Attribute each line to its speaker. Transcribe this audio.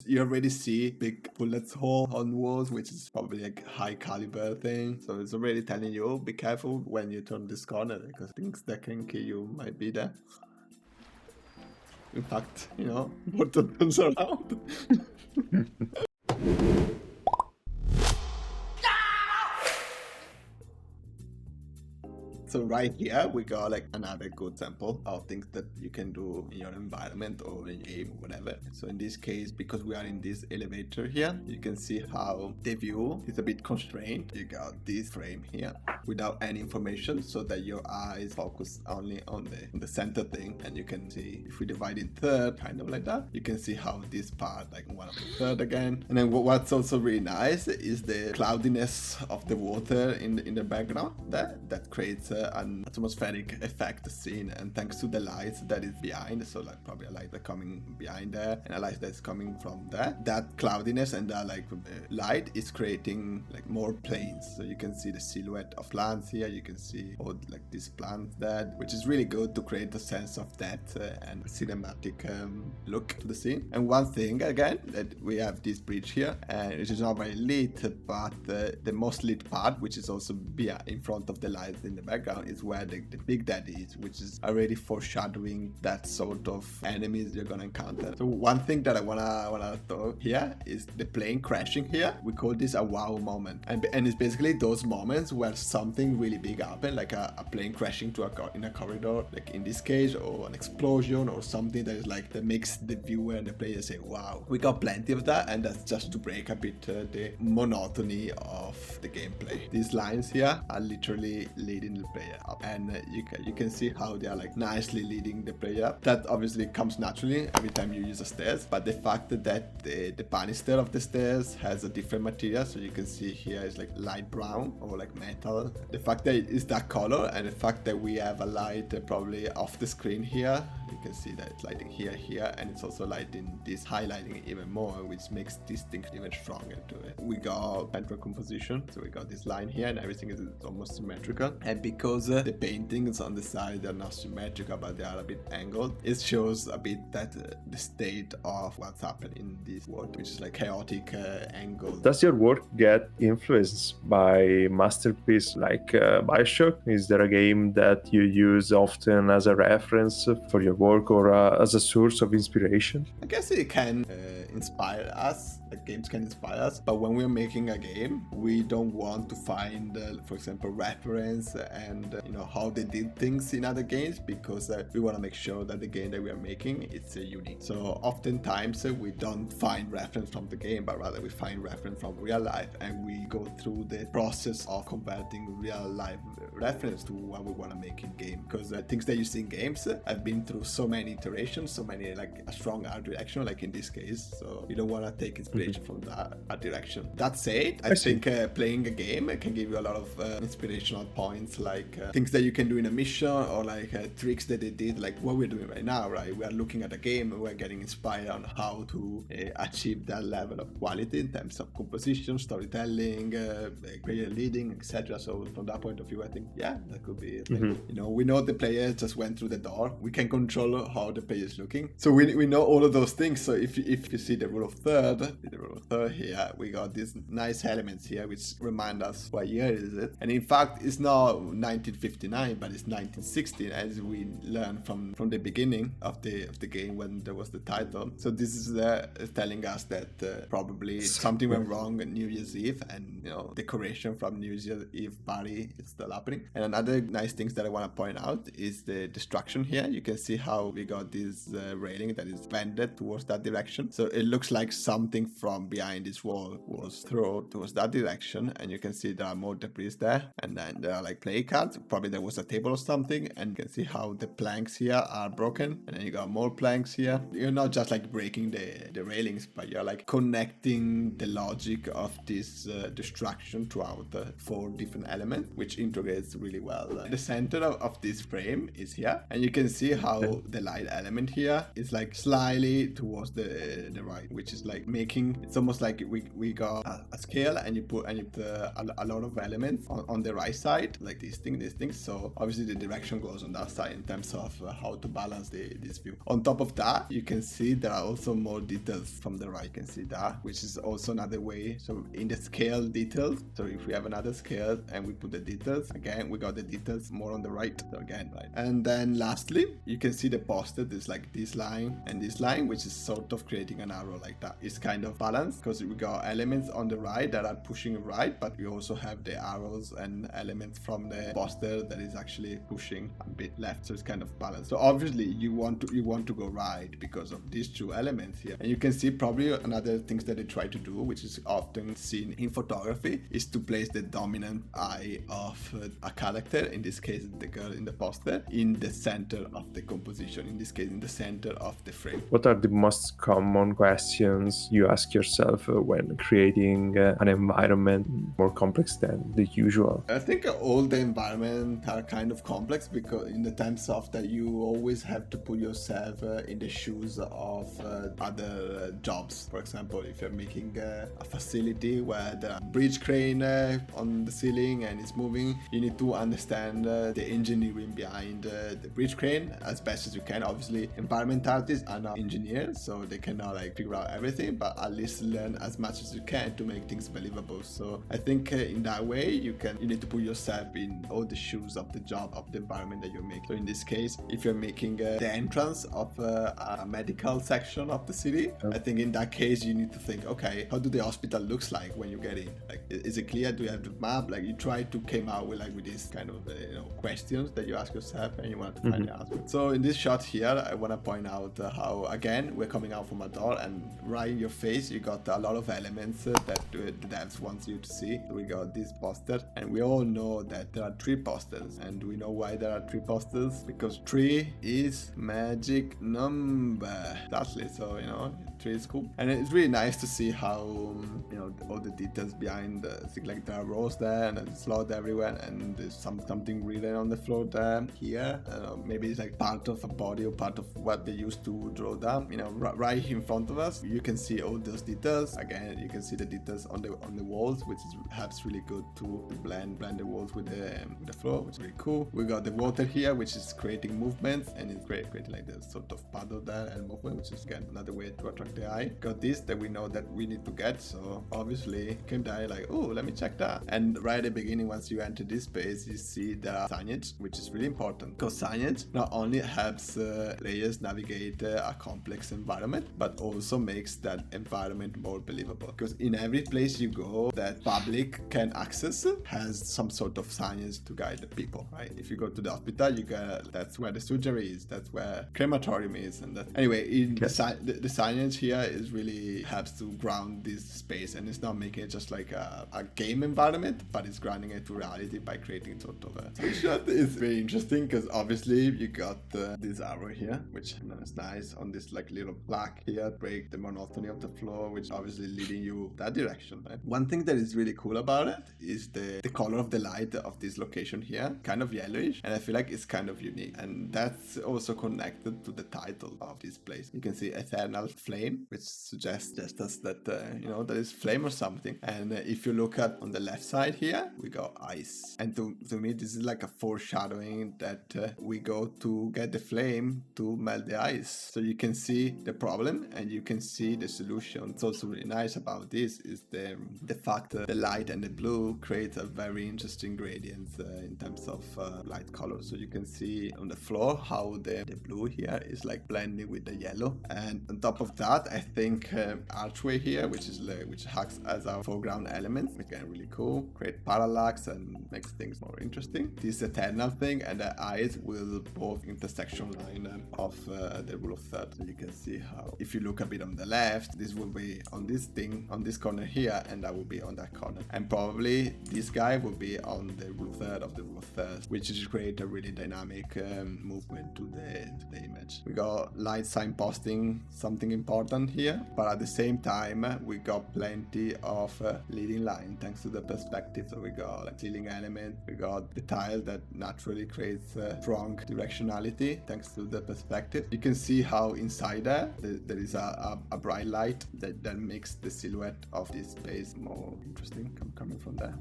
Speaker 1: You already see big bullets hole on walls, which is probably like high caliber thing. So it's already telling you, be careful when you turn this corner, because things that can kill you might be there. In fact, you know, Borto turns around. So right here, we got like another good example of things that you can do in your environment or in your game, whatever. So in this case, because we are in this elevator here, you can see how the view is a bit constrained. You got this frame here without any information, so that your eyes focus only on the center thing. And you can see, if we divide in third, kind of like that, you can see how this part, like one of the third again. And then what's also really nice is the cloudiness of the water in the background that creates an atmospheric effect scene, and thanks to the lights that is behind, so like probably a light that coming behind there and a light that's coming from there, that cloudiness and that like light is creating like more planes. So you can see the silhouette of plants here, you can see all like these plants there, which is really good to create a sense of depth and cinematic look to the scene. And one thing again, that we have this bridge here, and which is not very lit, but the most lit part, which is also in front of the lights in the background, is where the big daddy is, which is already foreshadowing that sort of enemies you're gonna encounter. So one thing that I wanna throw here is the plane crashing here. We call this a wow moment, and it's basically those moments where something really big happen, like a plane crashing in a corridor, like in this case, or an explosion or something that is like that makes the viewer and the player say wow. We got plenty of that, and that's just to break a bit the monotony of the gameplay. These lines here are literally leading the player up, and you can see how they are like nicely leading the player up. That obviously comes naturally every time you use the stairs, but the fact that the banister of the stairs has a different material, so you can see here is like light brown or like metal. The fact that it is that color, and the fact that we have a light probably off the screen here, you can see that it's lighting here, and it's also lighting this, highlighting it even more, which makes this thing even stronger to it. We got central composition, so we got this line here, and everything is almost symmetrical. And because the paintings on the side are not symmetrical, but they are a bit angled, it shows a bit that the state of what's happening in this world, which is like chaotic angle.
Speaker 2: Does your work get influenced by masterpiece like Bioshock? Is there a game that you use often as a reference for your work, or as a source of inspiration?
Speaker 1: I guess it can inspire us, like games can inspire us, but when we're making a game, we don't want to find, for example, reference and you know how they did things in other games, because we want to make sure that the game that we are making is unique. So oftentimes we don't find reference from the game, but rather we find reference from real life, and we go through the process of converting real life reference to what we want to make in game, because things that you see in games have been through so many iterations, so many like a strong art direction, like in this case, so you don't want to take inspiration from that art direction. That said, I think playing a game can give you a lot of inspirational points, like things that you can do in a mission, or like tricks that they did, like what we're doing right now, right? We are looking at a game and we're getting inspired on how to achieve that level of quality in terms of composition, storytelling, player leading, etc. So from that point of view, I think yeah, that could be it. You know, we know the player just went through the door, we can control how the player is looking, so we know all of those things. So if you see the rule of third here, we got these nice elements here which remind us what year is it, and in fact it's not 1959 but it's 1916, as we learned from the beginning of the game when there was the title. So this is telling us that probably something went wrong at New Year's Eve, and you know, decoration from New Year's Eve party is still happening. And another nice things that I want to point out is the destruction here. You can see how we got this railing that is bended towards that direction, so it looks like something from behind this wall was thrown towards that direction, and you can see there are more debris there, and then there are like play cards, probably there was a table or something, and you can see how the planks here are broken, and then you got more planks here. You're not just like breaking the railings, but you're like connecting the logic of this destruction throughout the 4 different elements, which integrates really well. The center of this frame is here, and you can see how the light element here is like slightly towards the right, which is like making It's almost like we got a scale and you put a lot of elements on the right side, like this thing. So obviously the direction goes on that side in terms of how to balance this view. On top of that, you can see there are also more details from the right. You can see that, which is also another way. So in the scale details, so if we have another scale and we put the details, again, we got the details more on the right. So again, right. And then lastly, you can see the poster. There's like this line and this line, which is sort of creating an arrow like that. It's kind of balanced because we got elements on the right that are pushing right, but we also have the arrows and elements from the poster that is actually pushing a bit left. So it's kind of balanced. So obviously you want to go right because of these two elements here. And you can see probably another things that they try to do, which is often seen in photography, is to place the dominant eye of a character, in this case the girl in the poster, in the center of the composition, in this case in the center of the frame.
Speaker 2: What are the most common questions you ask yourself when creating an environment more complex than the usual?
Speaker 1: I think all the environments are kind of complex because in the terms of that you always have to put yourself in the shoes of other jobs. For example, if you're making a facility where there are bridge crane on the ceiling and it's moving, you need to understand the engineering behind the bridge crane as best as you can. Obviously, environment artists are not engineers, so they cannot like figure out everything, but at least learn as much as you can to make things believable. So I think in that way you need to put yourself in all the shoes of the job of the environment that you're making. So in this case, if you're making the entrance of a medical section of the city, I think in that case you need to think, okay, how do the hospital looks like when you get in? Like, is it clear? Do you have the map? Like, you try to come out with these kind of questions that you ask yourself and you want to find the answer. So in this shot here, I want to point out how again we're coming out from a door and right in your face you got a lot of elements that the devs wants you to see. So we got this poster, and we all know that there are 3 posters, and we know why there are 3 posters, because 3 is magic number. Exactly. So 3 is cool, and it's really nice to see how all the details behind like there are rows there and there's slot everywhere, and there's something written on the floor there. Here maybe it's like part of a body or part of what they used to draw down. Right in front of us you can see all those details. Again, you can see the details on the walls, which is perhaps really good to blend the walls with the floor, which is really cool. We got the water here, which is creating movements, and it's creating like this sort of paddle there and movement, which is again another way to attract the eye. Got this that we know that we need to get, so obviously came down like, oh, let me check that. And right at the beginning, once you enter this space, you see the signage, which is really important, because signage not only helps players navigate a complex environment, but also makes that environment more believable, because in every place you go that public can access has some sort of signage to guide the people, right? If you go to the hospital, that's where the surgery is, that's where crematorium is, and that anyway the signage here is really helps to ground this space, and it's not making it just like a game environment, but it's grounding it to reality by creating sort of a shot. It's very interesting because obviously you got this arrow here, which is nice on this like little plaque here, break the monotony of the floor, which obviously leading you that direction, right? One thing that is really cool about it is the color of the light of this location here, kind of yellowish, and I feel like it's kind of unique, and that's also connected to the title of this place. You can see Eternal Flame, which suggests that that is flame or something. And if you look at on the left side here, we got ice, and to me this is like a foreshadowing that we go to get the flame to melt the ice. So you can see the problem and you can see the solution. It's also really nice about this is the fact that the light and the blue create a very interesting gradient in terms of light color. So you can see on the floor how the blue here is like blending with the yellow, and on top of that I think archway here, which acts as our foreground element, again really cool, create parallax and makes things more interesting. This eternal thing and the eyes will both intersection line of the rule of third. So you can see how if you look a bit on the left, this will be on this thing on this corner here, and that will be on that corner, and probably this guy will be on the rule of third of the rule of third, which is create a really dynamic movement to the image. We got light signposting, something important here, but at the same time we got plenty of leading line thanks to the perspective. So we got like ceiling element, we got the tile that naturally creates strong directionality thanks to the perspective. You can see how inside there is a bright light that that makes the silhouette of this space more interesting coming from there.